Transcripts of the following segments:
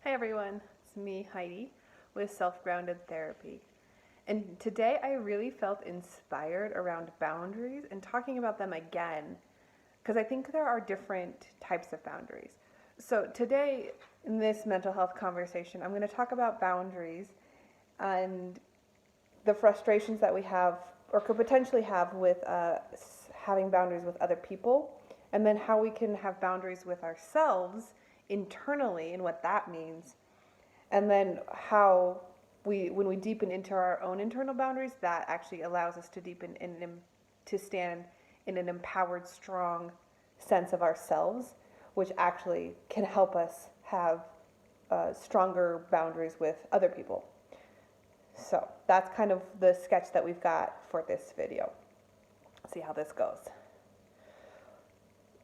Hi everyone, it's me, Heidi, with Self Grounded Therapy. And today I really felt inspired around boundaries and talking about them again because I think there are different types of boundaries. So today in this mental health conversation, I'm going to talk about boundaries and the frustrations that we have or could potentially have with having boundaries with other people, and then how we can have boundaries with ourselves internally and what that means, and then how when we deepen into our own internal boundaries, that actually allows us to deepen to stand in an empowered, strong sense of ourselves, which actually can help us have stronger boundaries with other people. So that's kind of the sketch that we've got for this video. See how this goes.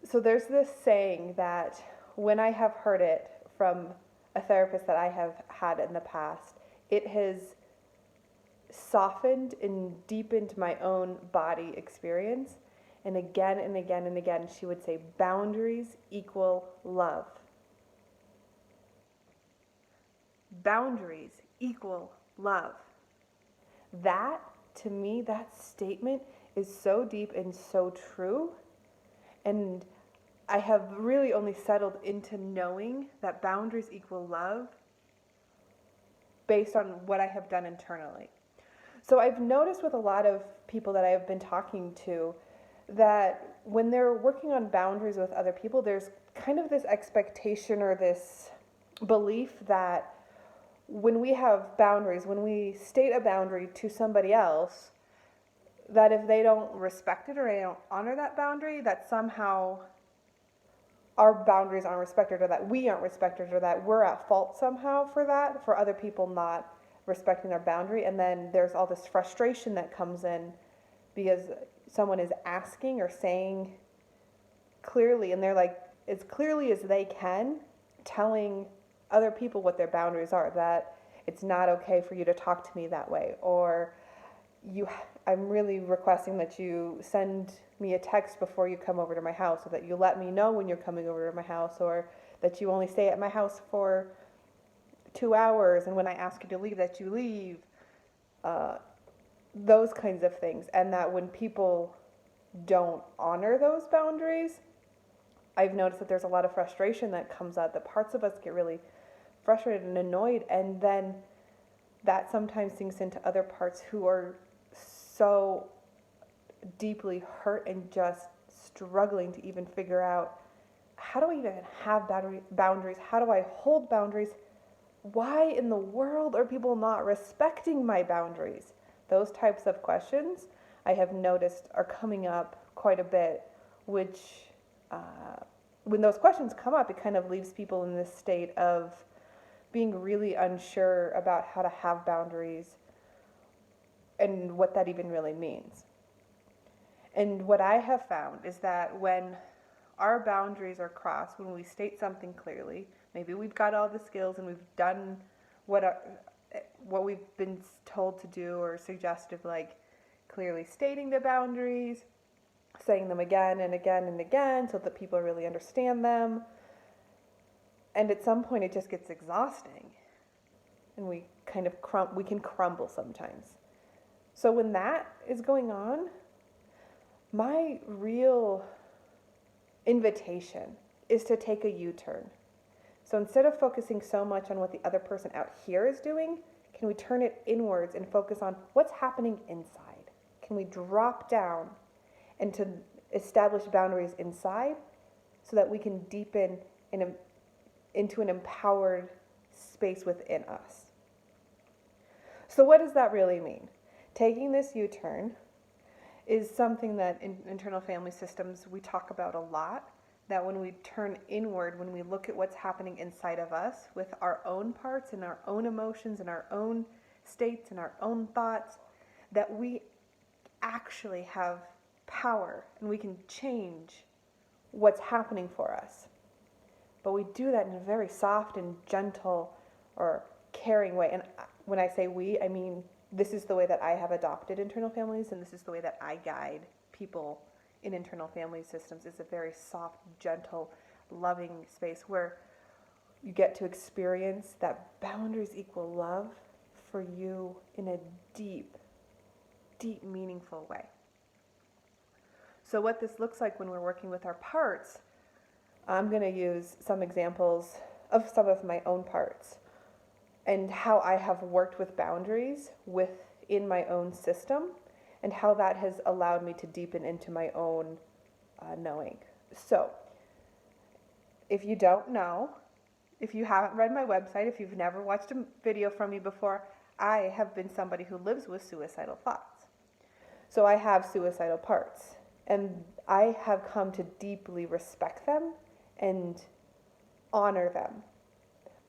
So there's this saying that when I have heard it from a therapist that I have had in the past, it has softened and deepened my own body experience. And again and again and again, she would say, boundaries equal love. Boundaries equal love. That, to me, that statement is so deep and so true. And I have really only settled into knowing that boundaries equal love based on what I have done internally. So I've noticed with a lot of people that I have been talking to that when they're working on boundaries with other people, there's kind of this expectation or this belief that when we have boundaries, when we state a boundary to somebody else, that if they don't respect it or they don't honor that boundary, that somehow our boundaries aren't respected, or that we aren't respected, or that we're at fault somehow for that, for other people not respecting their boundary. And then there's all this frustration that comes in because someone is asking or saying clearly, and they're like, as clearly as they can, telling other people what their boundaries are, that it's not okay for you to talk to me that way, or I'm really requesting that you send me a text before you come over to my house, so that you let me know when you're coming over to my house, or that you only stay at my house for 2 hours, and when I ask you to leave, that you leave. Those kinds of things. And that when people don't honor those boundaries, I've noticed that there's a lot of frustration that comes out, that parts of us get really frustrated and annoyed, and then that sometimes sinks into other parts who are so deeply hurt and just struggling to even figure out, how do I even have boundaries? How do I hold boundaries? Why in the world are people not respecting my boundaries? Those types of questions I have noticed are coming up quite a bit, which when those questions come up, it kind of leaves people in this state of being really unsure about how to have boundaries and what that even really means. And what I have found is that when our boundaries are crossed, when we state something clearly, maybe we've got all the skills and we've done what we've been told to do or suggested, like clearly stating the boundaries, saying them again and again and again so that people really understand them. And at some point it just gets exhausting, and we kind of we can crumble sometimes. So when that is going on, my real invitation is to take a U-turn. So instead of focusing so much on what the other person out here is doing, can we turn it inwards and focus on what's happening inside? Can we drop down and to establish boundaries inside so that we can deepen into an empowered space within us? So what does that really mean? Taking this U-turn is something that in internal family systems we talk about a lot, that when we turn inward, when we look at what's happening inside of us with our own parts and our own emotions and our own states and our own thoughts, that we actually have power and we can change what's happening for us. But we do that in a very soft and gentle or caring way. And when I say we, I mean this is the way that I have adopted internal families, and this is the way that I guide people in internal family systems. Is a very soft, gentle, loving space where you get to experience that boundaries equal love for you in a deep, deep, meaningful way. So what this looks like when we're working with our parts, I'm going to use some examples of some of my own parts and how I have worked with boundaries within my own system and how that has allowed me to deepen into my own knowing. So, if you don't know, if you haven't read my website, if you've never watched a video from me before, I have been somebody who lives with suicidal thoughts. So I have suicidal parts, and I have come to deeply respect them and honor them.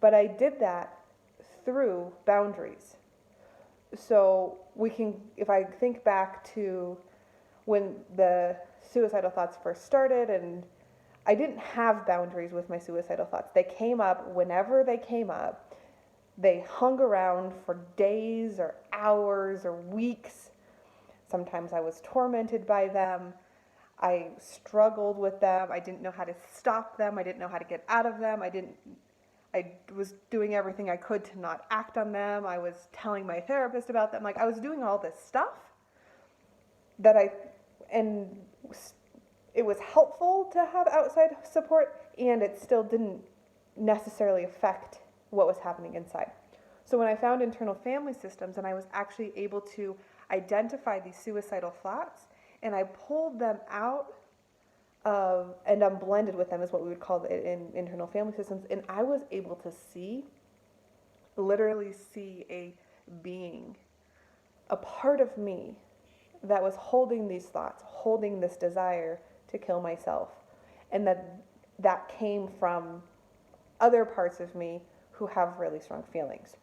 But I did that through boundaries. So we can, if I think back to when the suicidal thoughts first started, and I didn't have boundaries with my suicidal thoughts. They came up whenever they came up. They hung around for days or hours or weeks. Sometimes I was tormented by them. I struggled with them. I didn't know how to stop them. I didn't know how to get out of them. I was doing everything I could to not act on them. I was telling my therapist about them. Like, I was doing all this stuff and it was helpful to have outside support, and it still didn't necessarily affect what was happening inside. So when I found internal family systems and I was actually able to identify these suicidal thoughts, and I pulled them out of, and unblended with them is what we would call it in internal family systems, and I was able to literally see a being, a part of me that was holding these thoughts, holding this desire to kill myself, and that came from other parts of me who have really strong feelings.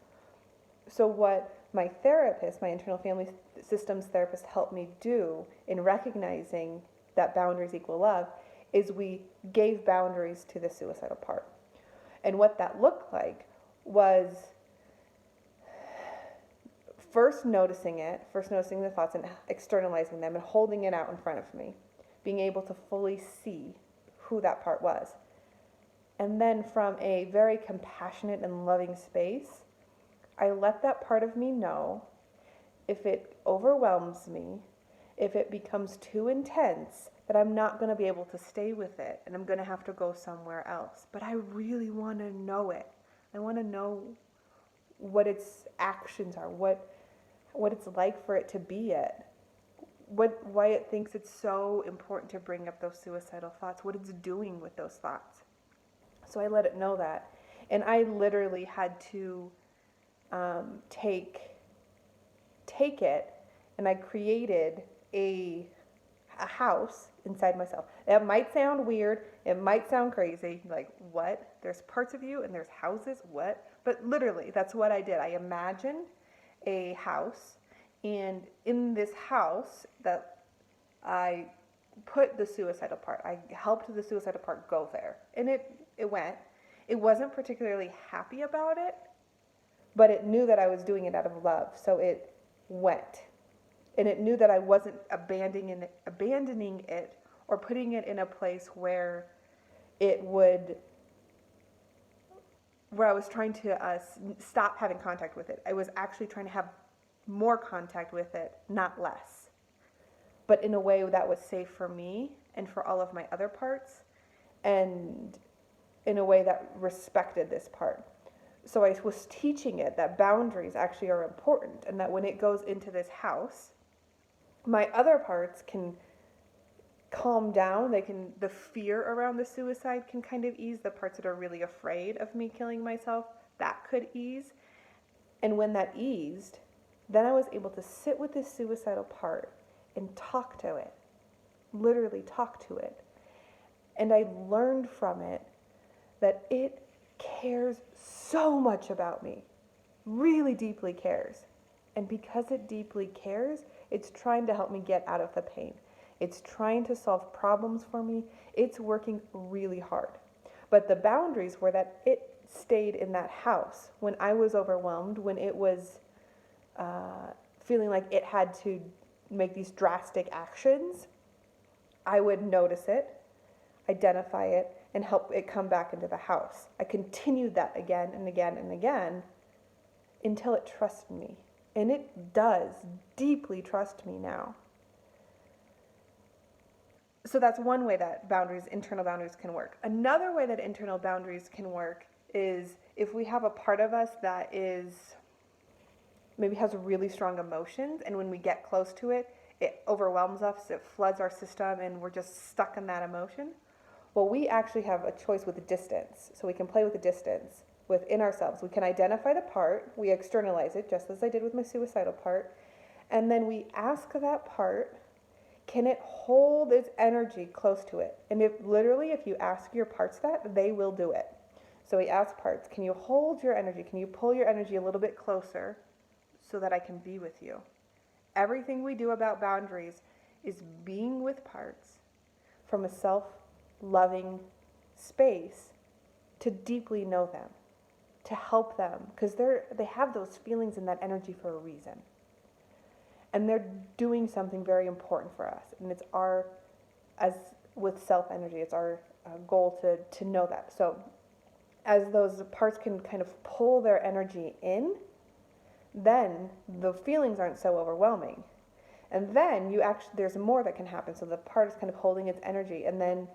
So what my therapist, my internal family systems therapist, helped me do in recognizing that boundaries equal love is we gave boundaries to the suicidal part. And what that looked like was first noticing the thoughts and externalizing them and holding it out in front of me, being able to fully see who that part was. And then from a very compassionate and loving space, I let that part of me know if it overwhelms me, if it becomes too intense, that I'm not going to be able to stay with it and I'm going to have to go somewhere else. But I really want to know it. I want to know what its actions are, what it's like for it to be it, why it thinks it's so important to bring up those suicidal thoughts, what it's doing with those thoughts. So I let it know that. And I literally had to take it, and I created a house inside myself. That might sound weird. It might sound crazy. Like, what? There's parts of you and there's houses? What? But literally, that's what I did. I imagined a house, and in this house that I put the suicidal part. I helped the suicidal part go there. And it went. It wasn't particularly happy about it, but it knew that I was doing it out of love. So it went. And it knew that I wasn't abandoning it or putting it in a place where I was trying to stop having contact with it. I was actually trying to have more contact with it, not less. But in a way that was safe for me and for all of my other parts, and in a way that respected this part. So I was teaching it that boundaries actually are important, and that when it goes into this house, my other parts can calm down. The fear around the suicide can kind of ease. The parts that are really afraid of me killing myself, that could ease. And when that eased, then I was able to sit with this suicidal part and talk to it, literally talk to it. And I learned from it that it cares so much about me, really deeply cares. And because it deeply cares, it's trying to help me get out of the pain. It's trying to solve problems for me. It's working really hard. But the boundaries were that it stayed in that house when I was overwhelmed, when it was feeling like it had to make these drastic actions. I would notice it, identify it, and help it come back into the house. I continued that again and again and again until it trusted me. And it does deeply trust me now. So that's one way that internal boundaries can work. Another way that internal boundaries can work is if we have a part of us that maybe has really strong emotions, and when we get close to it, it overwhelms us, it floods our system, and we're just stuck in that emotion. Well, we actually have a choice with the distance. So we can play with the distance within ourselves. We can identify the part, we externalize it, just as I did with my suicidal part, and then we ask that part, can it hold its energy close to it? And if you ask your parts that, they will do it. So we ask parts, can you hold your energy? Can you pull your energy a little bit closer so that I can be with you? Everything we do about boundaries is being with parts from a self-loving space to deeply know them, to help them, because they have those feelings and that energy for a reason. And they're doing something very important for us. And it's as with self-energy, it's our goal to know that. So as those parts can kind of pull their energy in, then the feelings aren't so overwhelming. And then there's more that can happen. So the part is kind of holding its energy, and then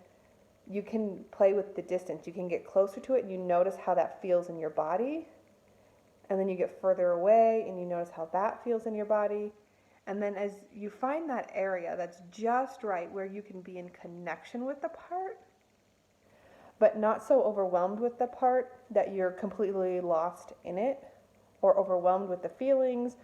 you can play with the distance. You can get closer to it, and you notice how that feels in your body. And then you get further away, and you notice how that feels in your body. And then as you find that area that's just right where you can be in connection with the part, but not so overwhelmed with the part that you're completely lost in it or overwhelmed with the feelings.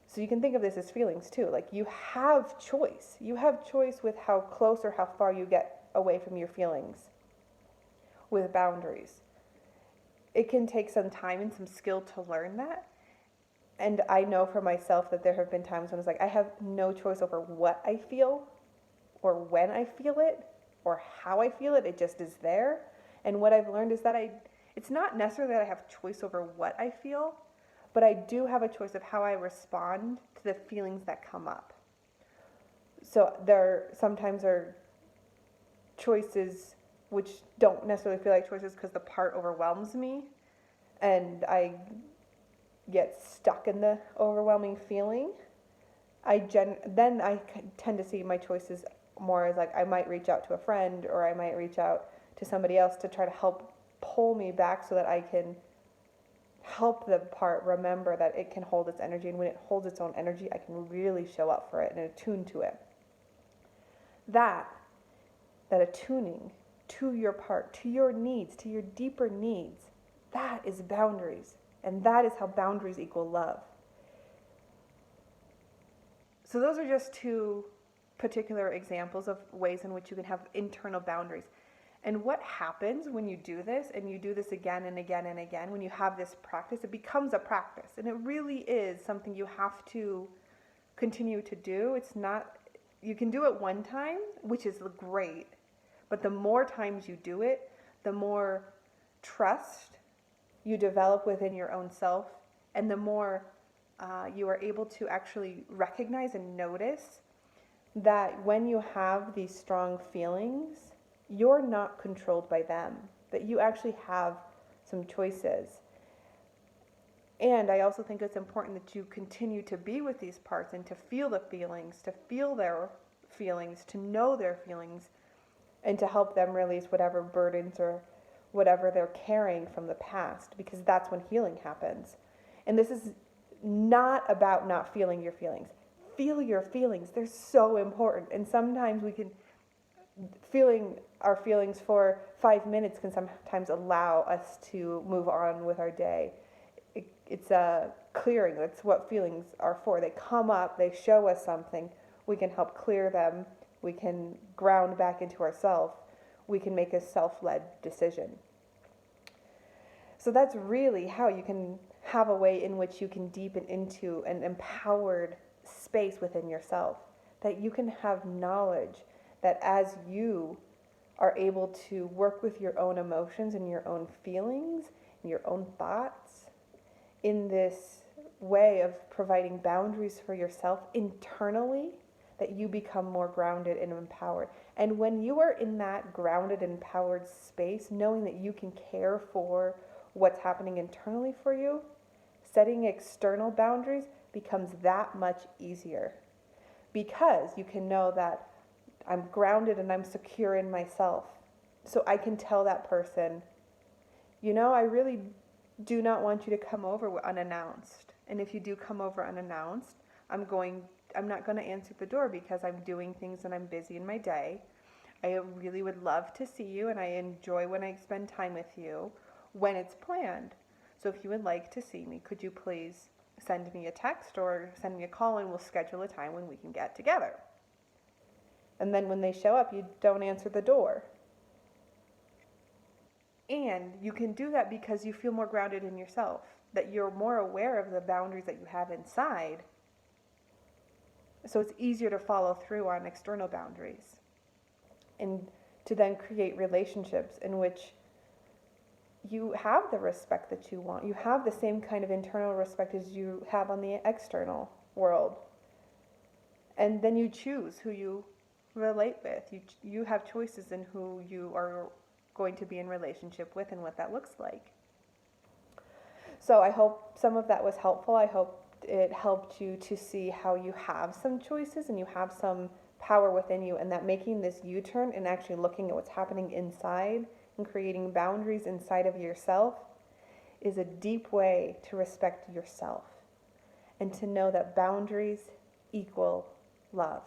So you can think of this as feelings too. Like you have choice. You have choice with how close or how far you get away from your feelings with boundaries. It can take some time and some skill to learn that. And I know for myself that there have been times when it's like I have no choice over what I feel or when I feel it or how I feel it. It just is there. And what I've learned is that it's not necessarily that I have choice over what I feel, but I do have a choice of how I respond to the feelings that come up. So there sometimes are choices which don't necessarily feel like choices because the part overwhelms me and I get stuck in the overwhelming feeling. Then I tend to see my choices more as like I might reach out to a friend or I might reach out to somebody else to try to help pull me back so that I can help the part remember that it can hold its energy, and when it holds its own energy, I can really show up for it and attune to it. That attuning to your part, to your needs, to your deeper needs, that is boundaries. And that is how boundaries equal love. So those are just two particular examples of ways in which you can have internal boundaries. And what happens when you do this, and you do this again and again and again, when you have this practice, it becomes a practice. And it really is something you have to continue to do. You can do it one time, which is great. But the more times you do it, the more trust you develop within your own self, and the more you are able to actually recognize and notice that when you have these strong feelings, you're not controlled by them, that you actually have some choices. And I also think it's important that you continue to be with these parts and to feel the feelings, to feel their feelings, to know their feelings, and to help them release whatever burdens or whatever they're carrying from the past, because that's when healing happens. And this is not about not feeling your feelings. Feel your feelings. They're so important. And sometimes feeling our feelings for 5 minutes can sometimes allow us to move on with our day. It's a clearing. That's what feelings are for. They come up, they show us something. We can help clear them. We can ground back into ourselves. We can make a self-led decision. So that's really how you can have a way in which you can deepen into an empowered space within yourself, that you can have knowledge that as you are able to work with your own emotions and your own feelings and your own thoughts in this way of providing boundaries for yourself internally, that you become more grounded and empowered. And when you are in that grounded and empowered space, knowing that you can care for what's happening internally for you, setting external boundaries becomes that much easier, because you can know that I'm grounded and I'm secure in myself. So I can tell that person, I really do not want you to come over unannounced. And if you do come over unannounced, I'm not going to answer the door because I'm doing things and I'm busy in my day. I really would love to see you, and I enjoy when I spend time with you when it's planned. So if you would like to see me, could you please send me a text or send me a call, and we'll schedule a time when we can get together. And then when they show up, you don't answer the door. And you can do that because you feel more grounded in yourself, that you're more aware of the boundaries that you have inside. So it's easier to follow through on external boundaries and to then create relationships in which you have the respect that you want. You have the same kind of internal respect as you have on the external world. And then you choose who you relate with. You have choices in who you are going to be in relationship with and what that looks like. So I hope some of that was helpful. I hope it helped you to see how you have some choices and you have some power within you, and that making this U-turn and actually looking at what's happening inside and creating boundaries inside of yourself is a deep way to respect yourself and to know that boundaries equal love.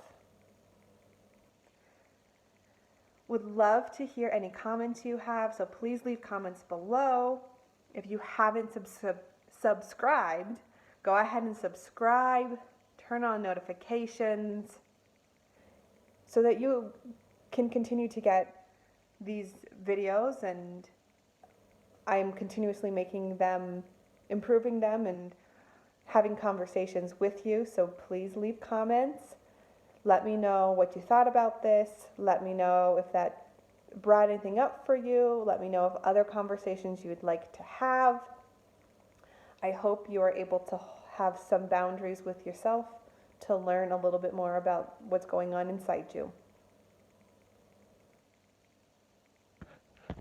Would love to hear any comments you have, so please leave comments below. If you haven't subscribed, go ahead and subscribe, turn on notifications so that you can continue to get these videos, and I'm continuously making them, improving them, and having conversations with you. So please leave comments. Let me know what you thought about this. Let me know if that brought anything up for you. Let me know of other conversations you would like to have. I hope you are able to have some boundaries with yourself to learn a little bit more about what's going on inside you.